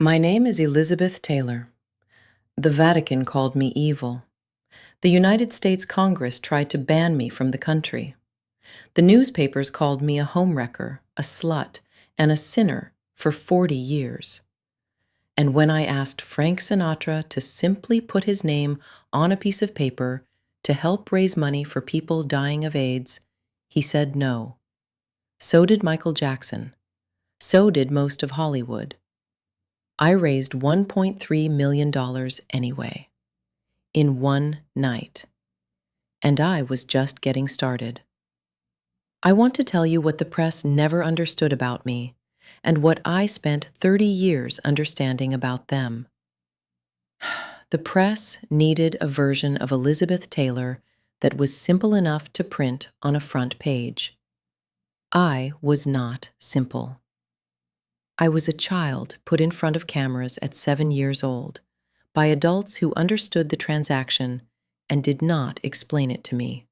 My name is Elizabeth Taylor. The Vatican called me evil. The United States Congress tried to ban me from the country. The newspapers called me a homewrecker, a slut, and a sinner for 40 years. And when I asked Frank Sinatra to simply put his name on a piece of paper to help raise money for people dying of AIDS, he said no. So did Michael Jackson. So did most of Hollywood. I raised $1.3 million anyway, in one night. And I was just getting started. I want to tell you what the press never understood about me, and what I spent 30 years understanding about them. The press needed a version of Elizabeth Taylor that was simple enough to print on a front page. I was not simple. I was a child put in front of cameras at 7 years old by adults who understood the transaction and did not explain it to me.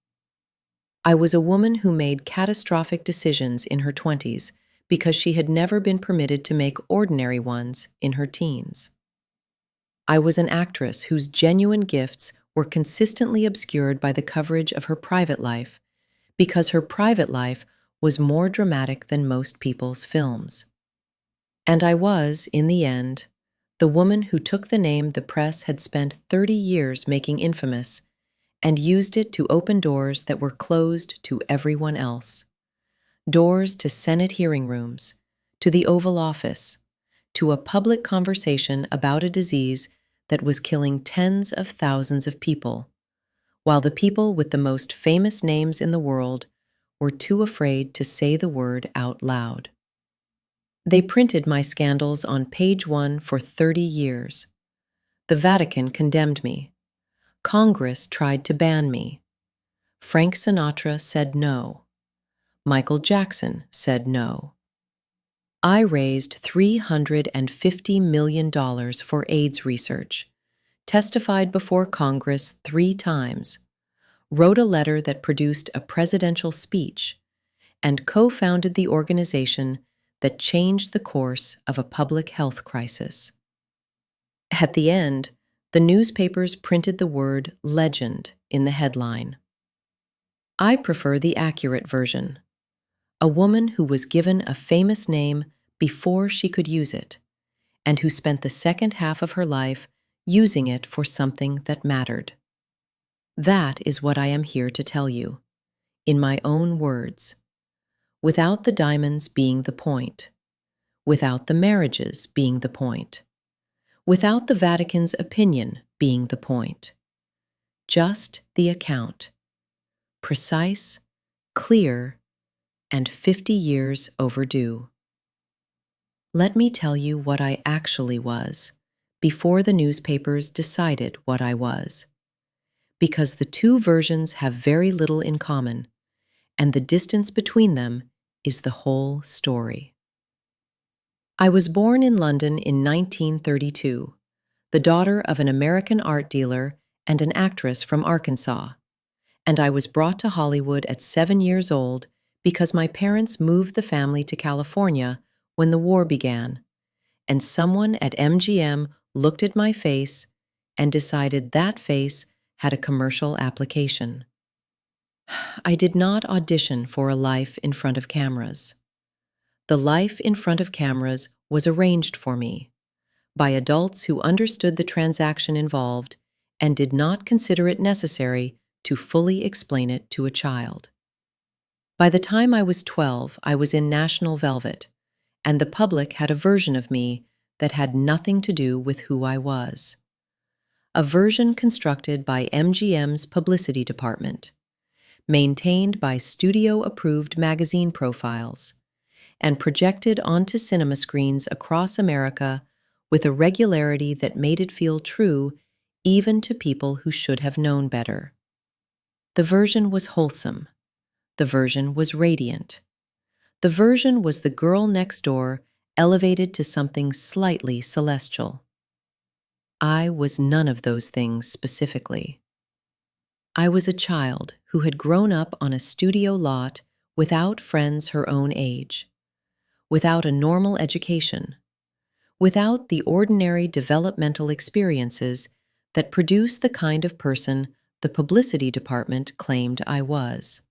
I was a woman who made catastrophic decisions in her 20s because she had never been permitted to make ordinary ones in her teens. I was an actress whose genuine gifts were consistently obscured by the coverage of her private life because her private life was more dramatic than most people's films. And I was, in the end, the woman who took the name the press had spent 30 years making infamous and used it to open doors that were closed to everyone else. Doors to Senate hearing rooms, to the Oval Office, to a public conversation about a disease that was killing tens of thousands of people, while the people with the most famous names in the world were too afraid to say the word out loud. They printed my scandals on page 1 for 30 years. The Vatican condemned me. Congress tried to ban me. Frank Sinatra said no. Michael Jackson said no. I raised $350 million for AIDS research, testified before Congress 3 times, wrote a letter that produced a presidential speech, and co-founded the organization that changed the course of a public health crisis. At the end, the newspapers printed the word legend in the headline. I prefer the accurate version. A woman who was given a famous name before she could use it, and who spent the second half of her life using it for something that mattered. That is what I am here to tell you, in my own words. Without the diamonds being the point, without the marriages being the point, without the Vatican's opinion being the point. Just the account. Precise, clear, and 50 years overdue. Let me tell you what I actually was before the newspapers decided what I was. Because the two versions have very little in common, and the distance between them is the whole story. I was born in London in 1932, the daughter of an American art dealer and an actress from Arkansas, and I was brought to Hollywood at 7 years old because my parents moved the family to California when the war began, and someone at MGM looked at my face and decided that face had a commercial application. I did not audition for a life in front of cameras. The life in front of cameras was arranged for me by adults who understood the transaction involved and did not consider it necessary to fully explain it to a child. By the time I was 12, I was in National Velvet, and the public had a version of me that had nothing to do with who I was. A version constructed by MGM's publicity department, maintained by studio-approved magazine profiles, and projected onto cinema screens across America with a regularity that made it feel true even to people who should have known better. The version was wholesome. The version was radiant. The version was the girl next door elevated to something slightly celestial. I was none of those things specifically. I was a child who had grown up on a studio lot without friends her own age, without a normal education, without the ordinary developmental experiences that produce the kind of person the publicity department claimed I was.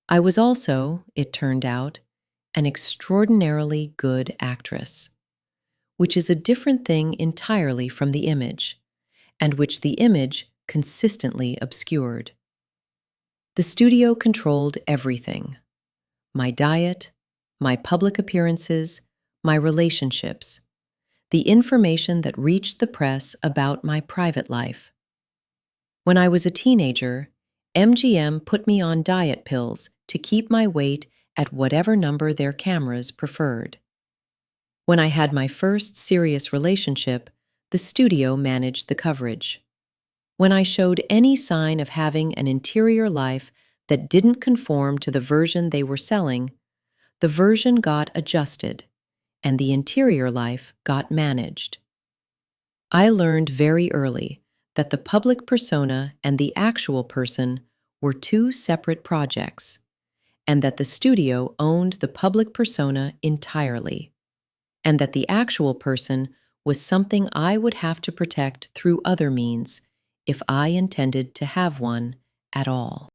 I was also, it turned out, an extraordinarily good actress, which is a different thing entirely from the image, and which the image consistently obscured. The studio controlled everything: my diet, my public appearances, my relationships, the information that reached the press about my private life. When I was a teenager, MGM put me on diet pills to keep my weight at whatever number their cameras preferred. When I had my first serious relationship, the studio managed the coverage. When I showed any sign of having an interior life that didn't conform to the version they were selling, the version got adjusted, and the interior life got managed. I learned very early that the public persona and the actual person were two separate projects, and that the studio owned the public persona entirely, and that the actual person was something I would have to protect through other means if I intended to have one at all.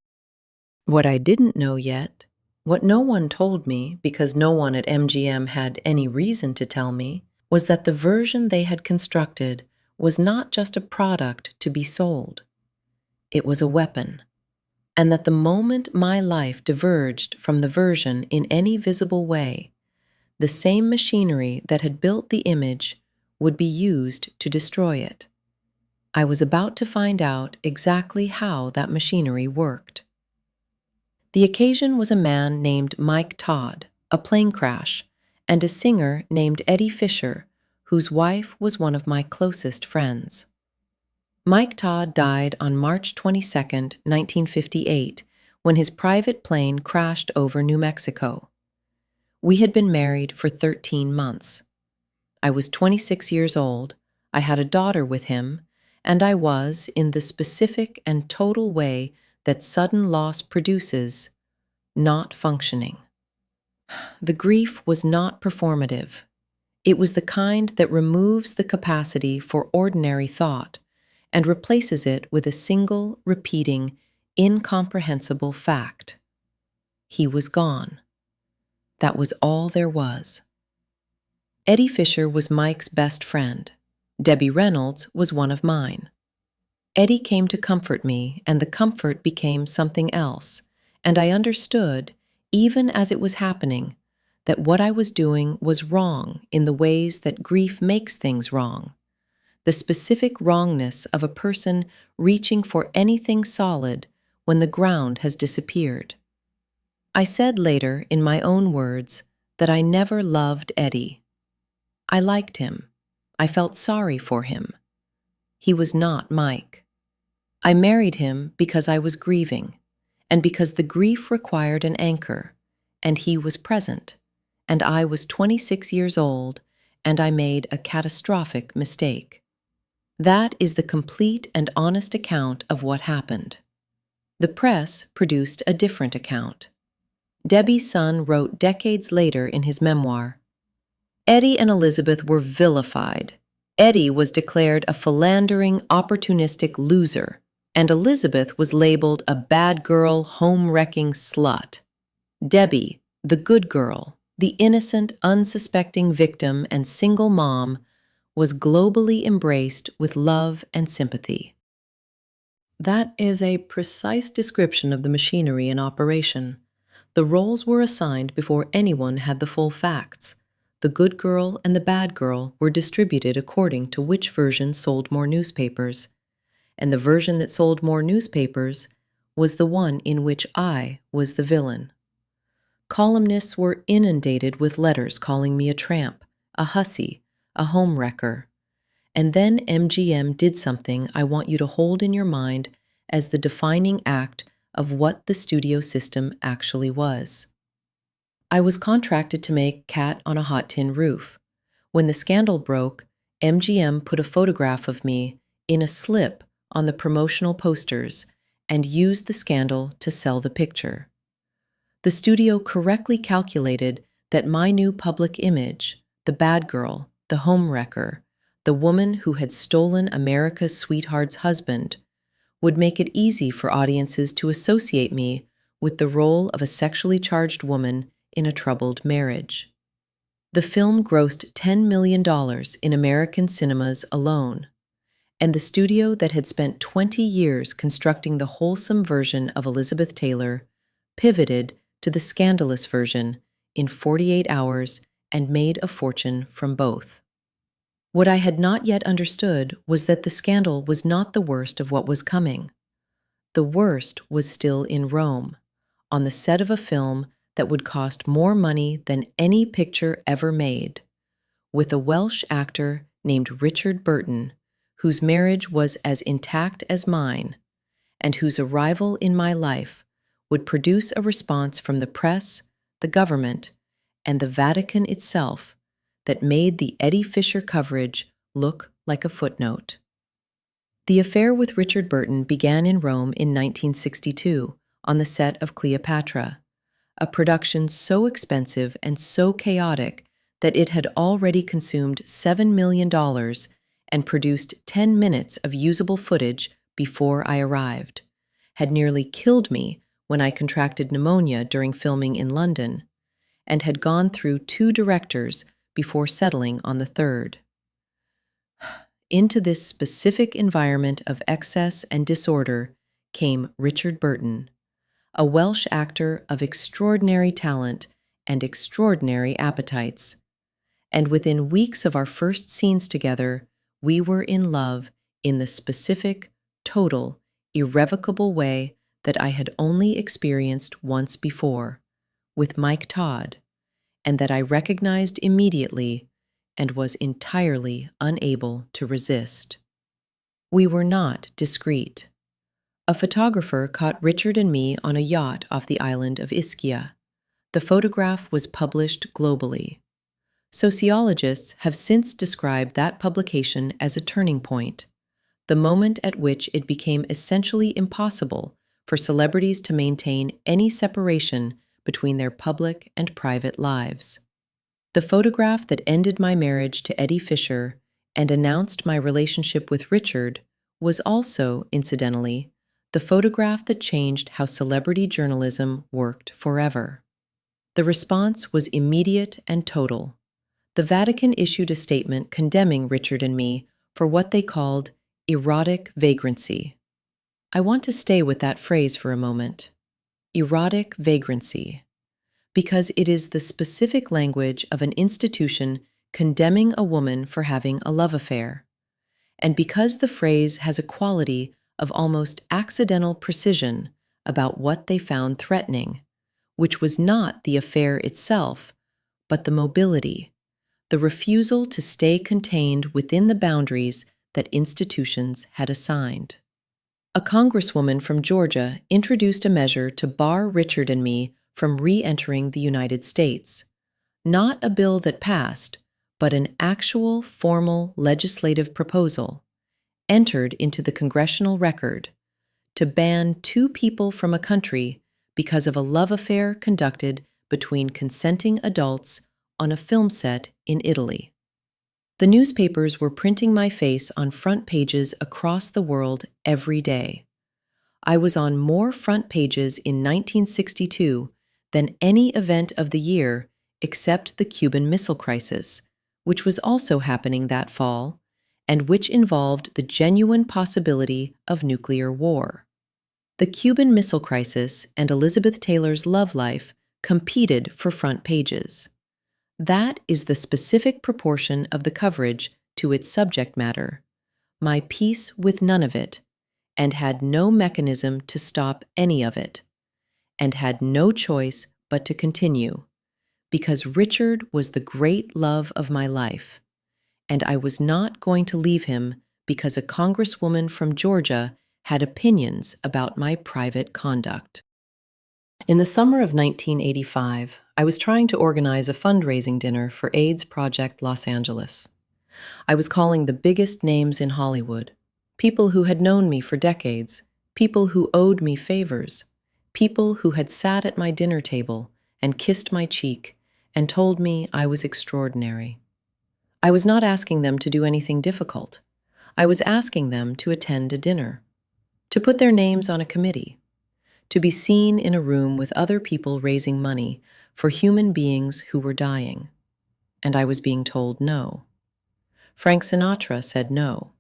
What I didn't know yet, what no one told me because no one at MGM had any reason to tell me, was that the version they had constructed was not just a product to be sold. It was a weapon, and that the moment my life diverged from the version in any visible way, the same machinery that had built the image would be used to destroy it. I was about to find out exactly how that machinery worked. The occasion was a man named Mike Todd, a plane crash, and a singer named Eddie Fisher, whose wife was one of my closest friends. Mike Todd died on March 22, 1958, when his private plane crashed over New Mexico. We had been married for 13 months. I was 26 years old, I had a daughter with him, and I was, in the specific and total way that sudden loss produces, not functioning. The grief was not performative. It was the kind that removes the capacity for ordinary thought and replaces it with a single, repeating, incomprehensible fact. He was gone. That was all there was. Eddie Fisher was Mike's best friend. Debbie Reynolds was one of mine. Eddie came to comfort me, and the comfort became something else, and I understood, even as it was happening, that what I was doing was wrong in the ways that grief makes things wrong, the specific wrongness of a person reaching for anything solid when the ground has disappeared. I said later, in my own words, that I never loved Eddie. I liked him. I felt sorry for him. He was not Mike. I married him because I was grieving, and because the grief required an anchor, and he was present, and I was 26 years old, and I made a catastrophic mistake. That is the complete and honest account of what happened. The press produced a different account. Debbie's son wrote decades later in his memoir, Eddie and Elizabeth were vilified. Eddie was declared a philandering, opportunistic loser, and Elizabeth was labeled a bad girl, home-wrecking slut. Debbie, the good girl, the innocent, unsuspecting victim and single mom, was globally embraced with love and sympathy. That is a precise description of the machinery in operation. The roles were assigned before anyone had the full facts. The good girl and the bad girl were distributed according to which version sold more newspapers, and the version that sold more newspapers was the one in which I was the villain. Columnists were inundated with letters calling me a tramp, a hussy, a homewrecker. And then MGM did something I want you to hold in your mind as the defining act of what the studio system actually was. I was contracted to make Cat on a Hot Tin Roof. When the scandal broke, MGM put a photograph of me in a slip on the promotional posters and used the scandal to sell the picture. The studio correctly calculated that my new public image, the bad girl, the homewrecker, the woman who had stolen America's sweetheart's husband, would make it easy for audiences to associate me with the role of a sexually charged woman in a troubled marriage. The film grossed $10 million in American cinemas alone, and the studio that had spent 20 years constructing the wholesome version of Elizabeth Taylor pivoted to the scandalous version in 48 hours and made a fortune from both. What I had not yet understood was that the scandal was not the worst of what was coming. The worst was still in Rome, on the set of a film that would cost more money than any picture ever made, with a Welsh actor named Richard Burton, whose marriage was as intact as mine, and whose arrival in my life would produce a response from the press, the government, and the Vatican itself that made the Eddie Fisher coverage look like a footnote. The affair with Richard Burton began in Rome in 1962 on the set of Cleopatra, a production so expensive and so chaotic that it had already consumed $7 million and produced 10 minutes of usable footage before I arrived, had nearly killed me when I contracted pneumonia during filming in London, and had gone through 2 directors before settling on the third. Into this specific environment of excess and disorder came Richard Burton, a Welsh actor of extraordinary talent and extraordinary appetites. And within weeks of our first scenes together, we were in love in the specific, total, irrevocable way that I had only experienced once before, with Mike Todd, and that I recognized immediately and was entirely unable to resist. We were not discreet. A photographer caught Richard and me on a yacht off the island of Ischia. The photograph was published globally. Sociologists have since described that publication as a turning point, the moment at which it became essentially impossible for celebrities to maintain any separation between their public and private lives. The photograph that ended my marriage to Eddie Fisher and announced my relationship with Richard was also, incidentally, the photograph that changed how celebrity journalism worked forever. The response was immediate and total. The Vatican issued a statement condemning Richard and me for what they called erotic vagrancy. I want to stay with that phrase for a moment. Erotic vagrancy. Because it is the specific language of an institution condemning a woman for having a love affair, and because the phrase has a quality of almost accidental precision about what they found threatening, which was not the affair itself, but the mobility, the refusal to stay contained within the boundaries that institutions had assigned. A congresswoman from Georgia introduced a measure to bar Richard and me from re-entering the United States. Not a bill that passed, but an actual formal legislative proposal, entered into the congressional record, to ban 2 people from a country because of a love affair conducted between consenting adults on a film set in Italy. The newspapers were printing my face on front pages across the world every day. I was on more front pages in 1962 than any event of the year except the Cuban Missile Crisis, which was also happening that fall, and which involved the genuine possibility of nuclear war. The Cuban Missile Crisis and Elizabeth Taylor's love life competed for front pages. That is the specific proportion of the coverage to its subject matter, my peace with none of it, and had no mechanism to stop any of it, and had no choice but to continue, because Richard was the great love of my life, and I was not going to leave him because a congresswoman from Georgia had opinions about my private conduct. In the summer of 1985, I was trying to organize a fundraising dinner for AIDS Project Los Angeles. I was calling the biggest names in Hollywood, people who had known me for decades, people who owed me favors, people who had sat at my dinner table and kissed my cheek and told me I was extraordinary. I was not asking them to do anything difficult. I was asking them to attend a dinner, to put their names on a committee, to be seen in a room with other people raising money for human beings who were dying. And I was being told no. Frank Sinatra said no.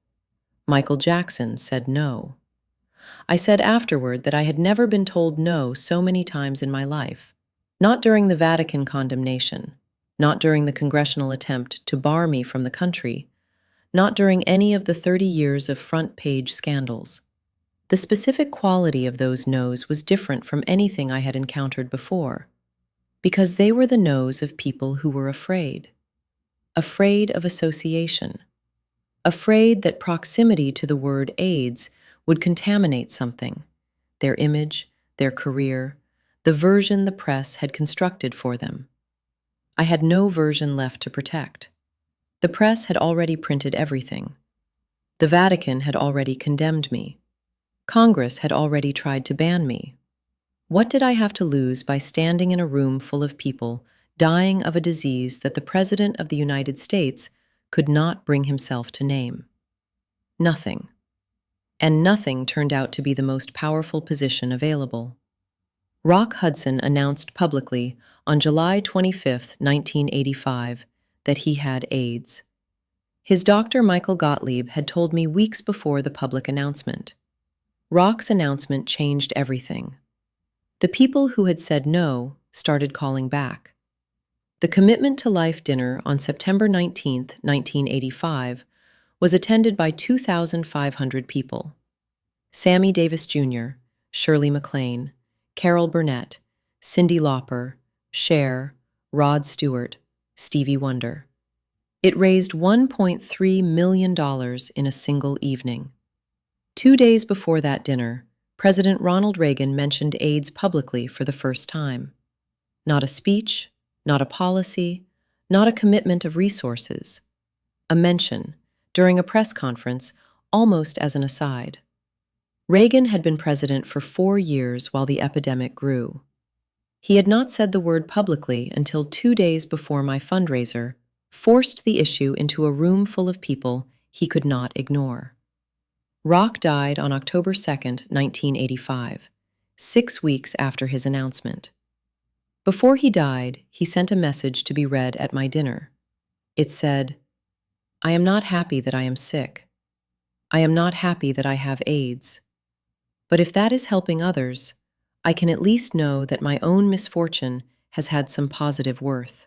Michael Jackson said no. I said afterward that I had never been told no so many times in my life. Not during the Vatican condemnation, not during the congressional attempt to bar me from the country, not during any of the 30 years of front-page scandals. The specific quality of those no's was different from anything I had encountered before, because they were the no's of people who were afraid. Afraid of association. Afraid that proximity to the word AIDS would contaminate something, their image, their career, the version the press had constructed for them. I had no version left to protect. The press had already printed everything. The Vatican had already condemned me. Congress had already tried to ban me. What did I have to lose by standing in a room full of people dying of a disease that the President of the United States could not bring himself to name? Nothing. And nothing turned out to be the most powerful position available. Rock Hudson announced publicly on July 25, 1985, that he had AIDS. His doctor, Michael Gottlieb, had told me weeks before the public announcement. Rock's announcement changed everything. The people who had said no started calling back. The Commitment to Life dinner on September 19, 1985, was attended by 2,500 people. Sammy Davis Jr., Shirley MacLaine, Carol Burnett, Cyndi Lauper, Cher, Rod Stewart, Stevie Wonder. It raised $1.3 million in a single evening. 2 days before that dinner, President Ronald Reagan mentioned AIDS publicly for the first time. Not a speech, not a policy, not a commitment of resources. A mention, during a press conference, almost as an aside. Reagan had been president for 4 years while the epidemic grew. He had not said the word publicly until 2 days before my fundraiser forced the issue into a room full of people he could not ignore. Rock died on October 2, 1985, 6 weeks after his announcement. Before he died, he sent a message to be read at my dinner. It said, "I am not happy that I am sick. I am not happy that I have AIDS. But if that is helping others, I can at least know that my own misfortune has had some positive worth."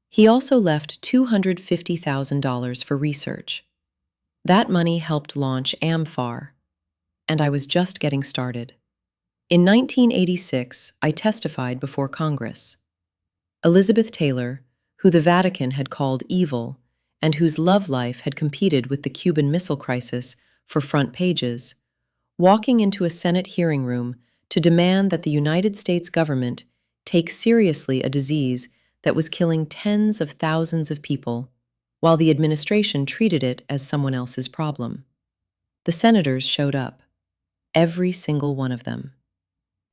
He also left $250,000 for research. That money helped launch AmFAR, and I was just getting started. In 1986, I testified before Congress. Elizabeth Taylor, who the Vatican had called evil, and whose love life had competed with the Cuban Missile Crisis for front pages, walking into a Senate hearing room to demand that the United States government take seriously a disease that was killing tens of thousands of people, while the administration treated it as someone else's problem. The senators showed up, every single one of them.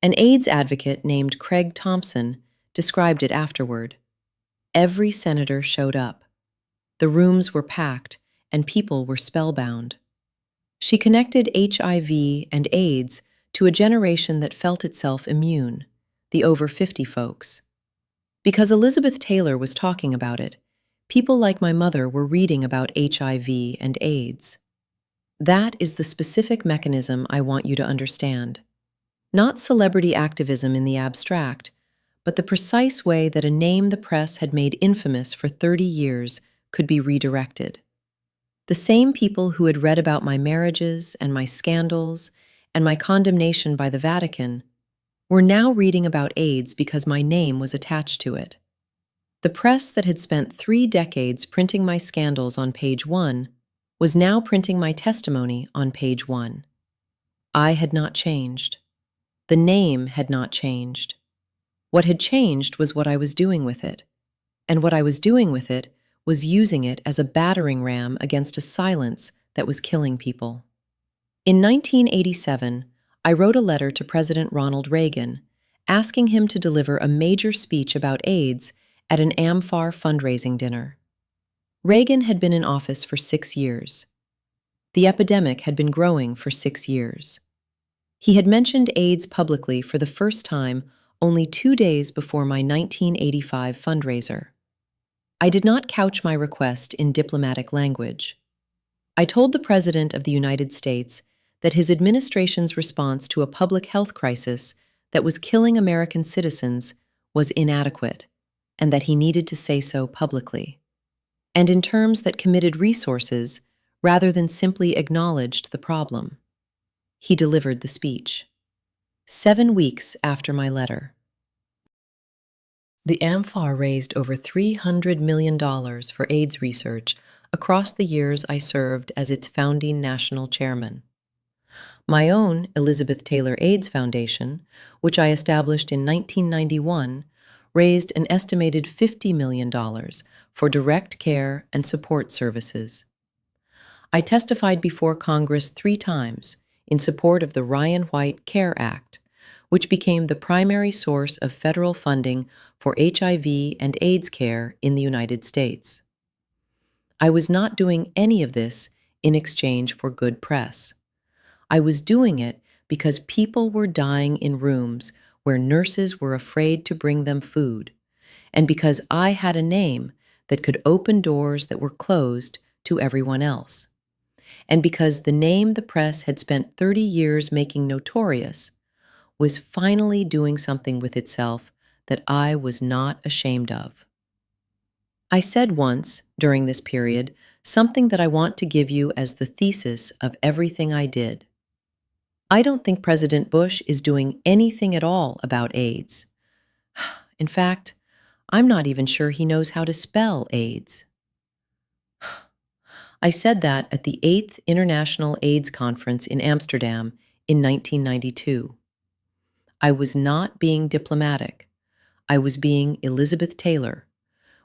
An AIDS advocate named Craig Thompson described it afterward. Every senator showed up. The rooms were packed, and people were spellbound. She connected HIV and AIDS to a generation that felt itself immune, the over 50 folks. Because Elizabeth Taylor was talking about it, people like my mother were reading about HIV and AIDS. That is the specific mechanism I want you to understand. Not celebrity activism in the abstract, but the precise way that a name the press had made infamous for 30 years could be redirected. The same people who had read about my marriages and my scandals and my condemnation by the Vatican were now reading about AIDS because my name was attached to it. The press that had spent 3 decades printing my scandals on page 1 was now printing my testimony on page 1. I had not changed. The name had not changed. What had changed was what I was doing with it. And what I was doing with it was using it as a battering ram against a silence that was killing people. In 1987, I wrote a letter to President Ronald Reagan, asking him to deliver a major speech about AIDS at an AmFAR fundraising dinner. Reagan had been in office for 6 years. The epidemic had been growing for 6 years. He had mentioned AIDS publicly for the first time only 2 days before my 1985 fundraiser. I did not couch my request in diplomatic language. I told the President of the United States that his administration's response to a public health crisis that was killing American citizens was inadequate, and that he needed to say so publicly, and in terms that committed resources rather than simply acknowledged the problem. He delivered the speech. 7 weeks after my letter. The AMFAR raised over $300 million for AIDS research across the years I served as its founding national chairman. My own Elizabeth Taylor AIDS Foundation, which I established in 1991, raised an estimated $50 million for direct care and support services. I testified before Congress 3 times in support of the Ryan White CARE Act, which became the primary source of federal funding for HIV and AIDS care in the United States. I was not doing any of this in exchange for good press. I was doing it because people were dying in rooms where nurses were afraid to bring them food, and because I had a name that could open doors that were closed to everyone else, and because the name the press had spent 30 years making notorious was finally doing something with itself that I was not ashamed of. I said once, during this period, something that I want to give you as the thesis of everything I did. I don't think President Bush is doing anything at all about AIDS. In fact, I'm not even sure he knows how to spell AIDS. I said that at the 8th International AIDS Conference in Amsterdam in 1992. I was not being diplomatic. I was being Elizabeth Taylor,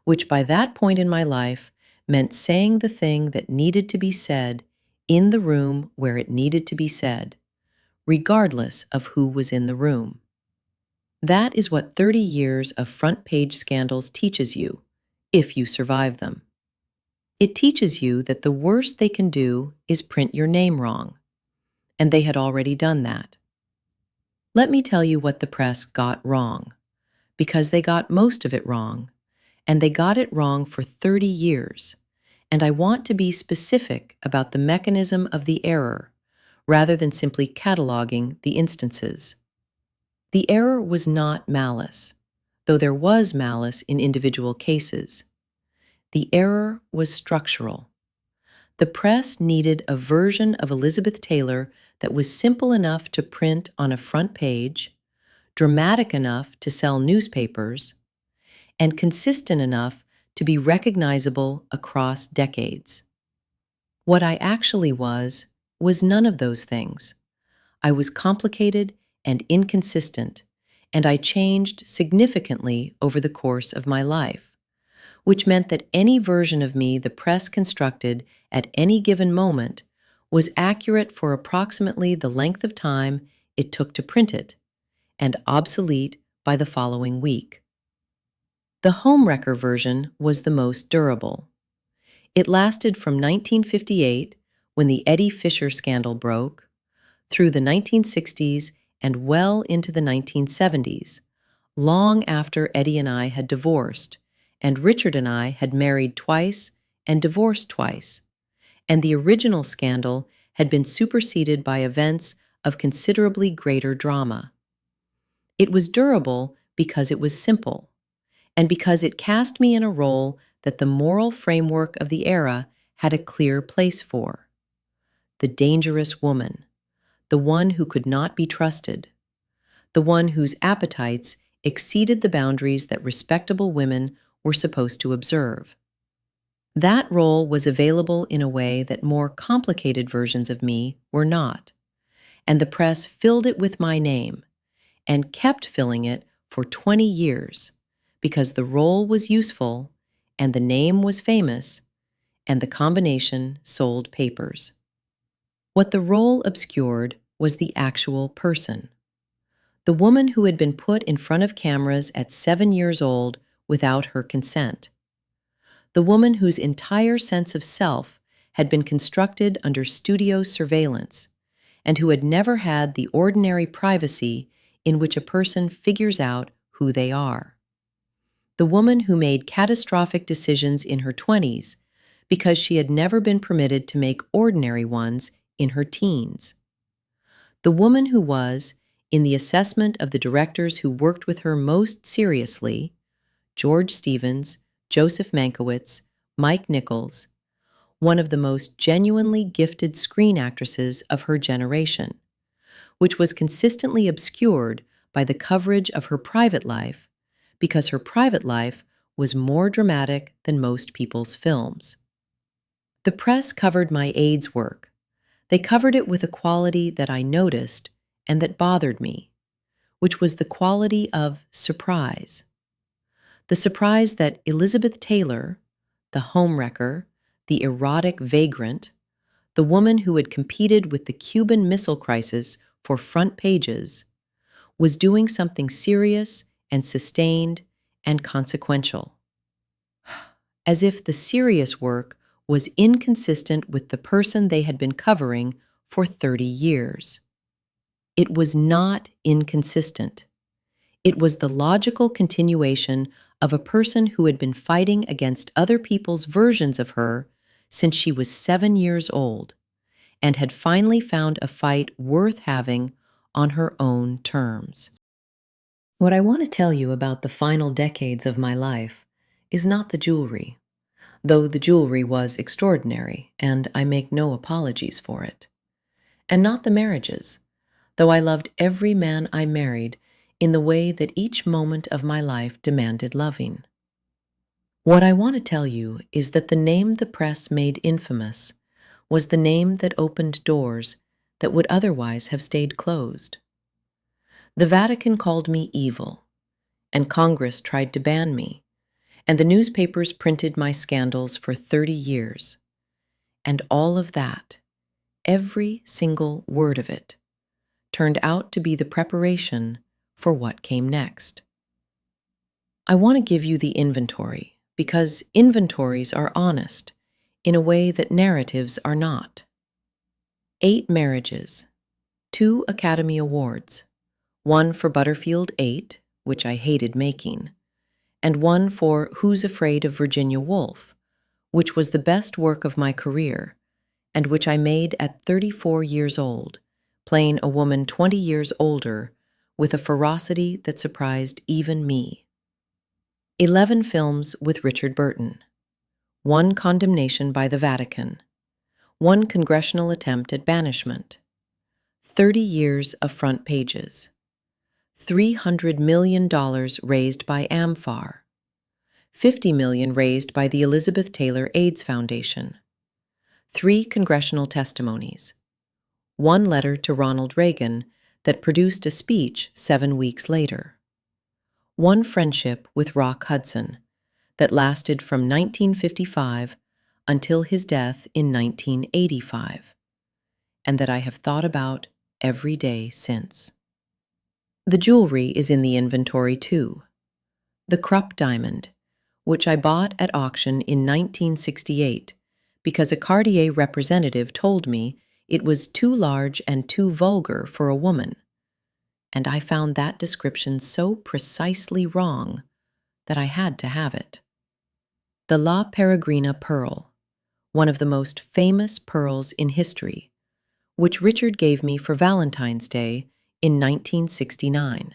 which by that point in my life meant saying the thing that needed to be said in the room where it needed to be said, regardless of who was in the room. That is what 30 years of front-page scandals teaches you, if you survive them. It teaches you that the worst they can do is print your name wrong, and they had already done that. Let me tell you what the press got wrong, because they got most of it wrong, and they got it wrong for 30 years, and I want to be specific about the mechanism of the error, rather than simply cataloging the instances. The error was not malice, though there was malice in individual cases. The error was structural. The press needed a version of Elizabeth Taylor that was simple enough to print on a front page, dramatic enough to sell newspapers, and consistent enough to be recognizable across decades. What I actually was none of those things. I was complicated and inconsistent, and I changed significantly over the course of my life, which meant that any version of me the press constructed at any given moment was accurate for approximately the length of time it took to print it, and obsolete by the following week. The homewrecker version was the most durable. It lasted from 1958, when the Eddie Fisher scandal broke, through the 1960s and well into the 1970s, long after Eddie and I had divorced, and Richard and I had married twice and divorced twice, and the original scandal had been superseded by events of considerably greater drama. It was durable because it was simple, and because it cast me in a role that the moral framework of the era had a clear place for. The dangerous woman, the one who could not be trusted, the one whose appetites exceeded the boundaries that respectable women were supposed to observe. That role was available in a way that more complicated versions of me were not, and the press filled it with my name, and kept filling it for 20 years, because the role was useful, and the name was famous, and the combination sold papers. What the role obscured was the actual person, the woman who had been put in front of cameras at 7 years old without her consent, the woman whose entire sense of self had been constructed under studio surveillance, and who had never had the ordinary privacy in which a person figures out who they are. The woman who made catastrophic decisions in her 20s because she had never been permitted to make ordinary ones in her teens. The woman who was, in the assessment of the directors who worked with her most seriously, George Stevens, Joseph Mankiewicz, Mike Nichols, one of the most genuinely gifted screen actresses of her generation, which was consistently obscured by the coverage of her private life because her private life was more dramatic than most people's films. The press covered my AIDS work. They covered it with a quality that I noticed and that bothered me, which was the quality of surprise. The surprise that Elizabeth Taylor, the homewrecker, the erotic vagrant, the woman who had competed with the Cuban Missile Crisis for front pages, was doing something serious and sustained and consequential. As if the serious work was inconsistent with the person they had been covering for 30 years. It was not inconsistent. It was the logical continuation of a person who had been fighting against other people's versions of her since she was 7 years old, and had finally found a fight worth having on her own terms. What I want to tell you about the final decades of my life is not the jewelry, though the jewelry was extraordinary, and I make no apologies for it, and not the marriages, though I loved every man I married in the way that each moment of my life demanded loving. What I want to tell you is that the name the press made infamous was the name that opened doors that would otherwise have stayed closed. The Vatican called me evil, and Congress tried to ban me, and the newspapers printed my scandals for 30 years. And all of that, every single word of it, turned out to be the preparation for what came next. I want to give you the inventory because inventories are honest in a way that narratives are not. 8 marriages, 2 Academy Awards, 1 for Butterfield 8, which I hated making, and 1 for Who's Afraid of Virginia Woolf, which was the best work of my career, and which I made at 34 years old, playing a woman 20 years older with a ferocity that surprised even me. 11 films with Richard Burton, 1 condemnation by the Vatican, 1 congressional attempt at banishment, 30 years of front pages, $300 million raised by AMFAR, $50 million raised by the Elizabeth Taylor AIDS Foundation, 3 congressional testimonies, 1 letter to Ronald Reagan that produced a speech 7 weeks later, 1 friendship with Rock Hudson that lasted from 1955 until his death in 1985, and that I have thought about every day since. The jewelry is in the inventory too. The Krupp diamond, which I bought at auction in 1968 because a Cartier representative told me it was too large and too vulgar for a woman, and I found that description so precisely wrong that I had to have it. The La Peregrina pearl, one of the most famous pearls in history, which Richard gave me for Valentine's Day in 1969,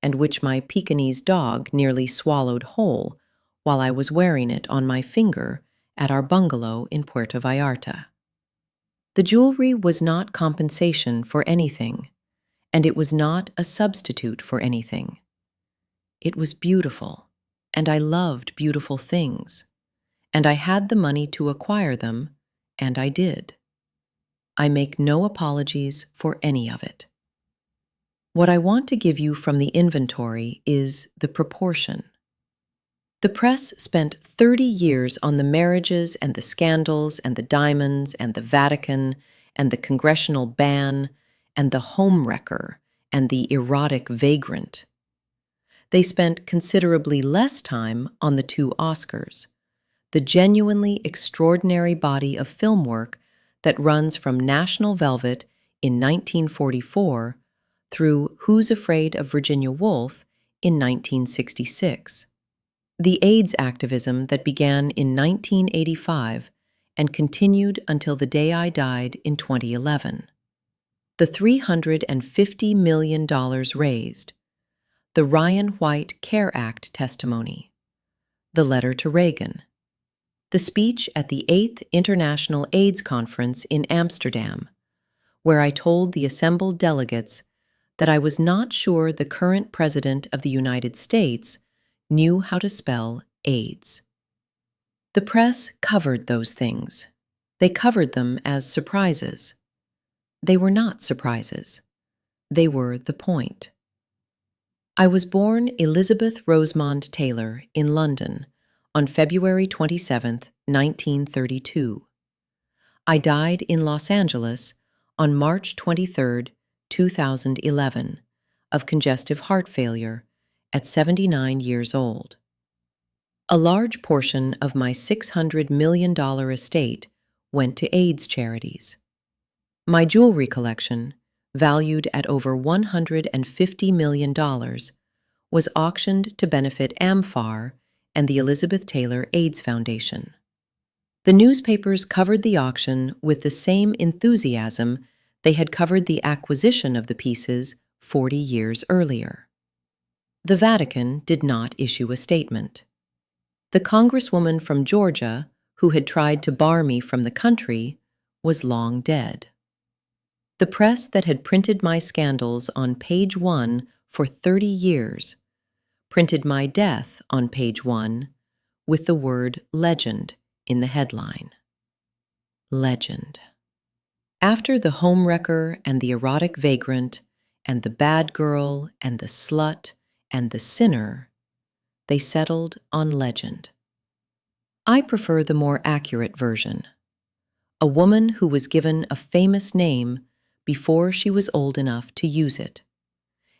and which my Pekingese dog nearly swallowed whole while I was wearing it on my finger at our bungalow in Puerto Vallarta. The jewelry was not compensation for anything, and it was not a substitute for anything. It was beautiful, and I loved beautiful things, and I had the money to acquire them, and I did. I make no apologies for any of it. What I want to give you from the inventory is the proportion. The press spent 30 years on the marriages and the scandals and the diamonds and the Vatican and the congressional ban and the homewrecker and the erotic vagrant. They spent considerably less time on the 2 Oscars, the genuinely extraordinary body of film work that runs from National Velvet in 1944 through Who's Afraid of Virginia Woolf in 1966. The AIDS activism that began in 1985 and continued until the day I died in 2011. The $350 million raised, the Ryan White CARE Act testimony, the letter to Reagan, the speech at the 8th International AIDS Conference in Amsterdam, where I told the assembled delegates that I was not sure the current President of the United States knew how to spell AIDS. The press covered those things. They covered them as surprises. They were not surprises. They were the point. I was born Elizabeth Rosamond Taylor in London on February 27, 1932. I died in Los Angeles on March 23, 2011, of congestive heart failure at 79 years old. A large portion of my $600 million estate went to AIDS charities. My jewelry collection, valued at over $150 million, was auctioned to benefit AMFAR and the Elizabeth Taylor AIDS Foundation. The newspapers covered the auction with the same enthusiasm they had covered the acquisition of the pieces 40 years earlier. The Vatican did not issue a statement. The congresswoman from Georgia, who had tried to bar me from the country, was long dead. The press that had printed my scandals on page 1 for 30 years printed my death on page 1 with the word legend in the headline. Legend. After the homewrecker and the erotic vagrant and the bad girl and the slut and the sinner, they settled on legend. I prefer the more accurate version. A woman who was given a famous name before she was old enough to use it,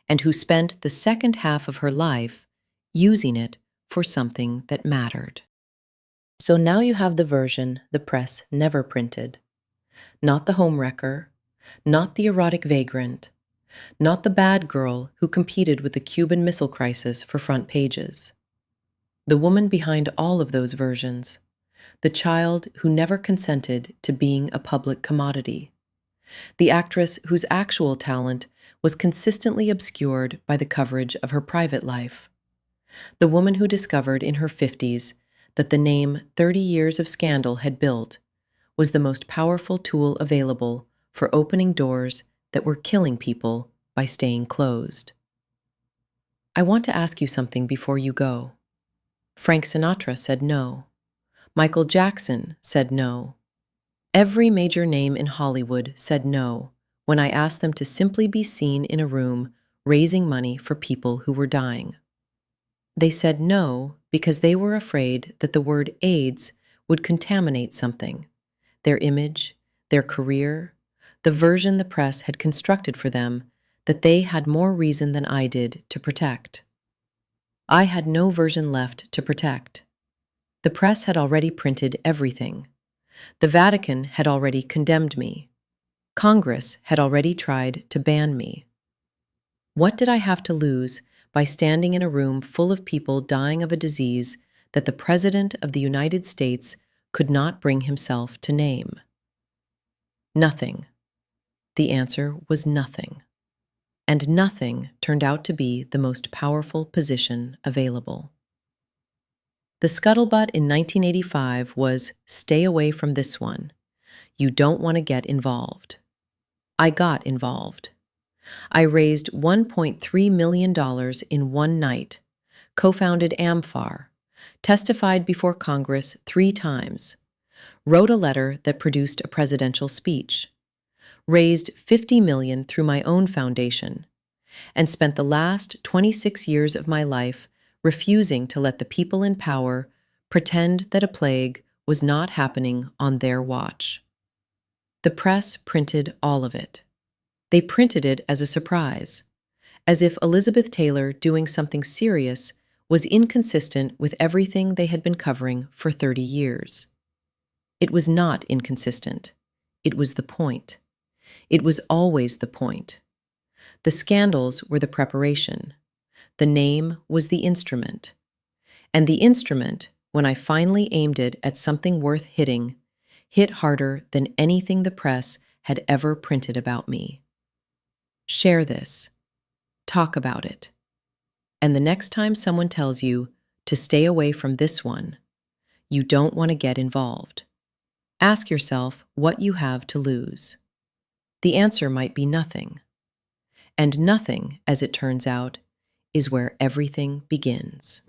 and who spent the second half of her life using it for something that mattered. So now you have the version the press never printed. Not the homewrecker, not the erotic vagrant, not the bad girl who competed with the Cuban Missile Crisis for front pages. The woman behind all of those versions, the child who never consented to being a public commodity, the actress whose actual talent was consistently obscured by the coverage of her private life, the woman who discovered in her 50s that the name 30 Years of Scandal had built was the most powerful tool available for opening doors that were killing people by staying closed. I want to ask you something before you go. Frank Sinatra said no. Michael Jackson said no. Every major name in Hollywood said no when I asked them to simply be seen in a room raising money for people who were dying. They said no because they were afraid that the word AIDS would contaminate something, their image, their career, the version the press had constructed for them that they had more reason than I did to protect. I had no version left to protect. The press had already printed everything. The Vatican had already condemned me. Congress had already tried to ban me. What did I have to lose by standing in a room full of people dying of a disease that the President of the United States could not bring himself to name? Nothing. The answer was nothing. And nothing turned out to be the most powerful position available. The scuttlebutt in 1985 was, "Stay away from this one. You don't want to get involved." I got involved. I raised $1.3 million in one night, co-founded AMFAR, testified before Congress 3 times, wrote a letter that produced a presidential speech, raised $50 million through my own foundation, and spent the last 26 years of my life refusing to let the people in power pretend that a plague was not happening on their watch. The press printed all of it. They printed it as a surprise, as if Elizabeth Taylor doing something serious was inconsistent with everything they had been covering for 30 years. It was not inconsistent. It was the point. It was always the point. The scandals were the preparation. The name was the instrument. And the instrument, when I finally aimed it at something worth hitting, hit harder than anything the press had ever printed about me. Share this. Talk about it. And the next time someone tells you to stay away from this one, you don't want to get involved. Ask yourself what you have to lose. The answer might be nothing. And nothing, as it turns out, is where everything begins.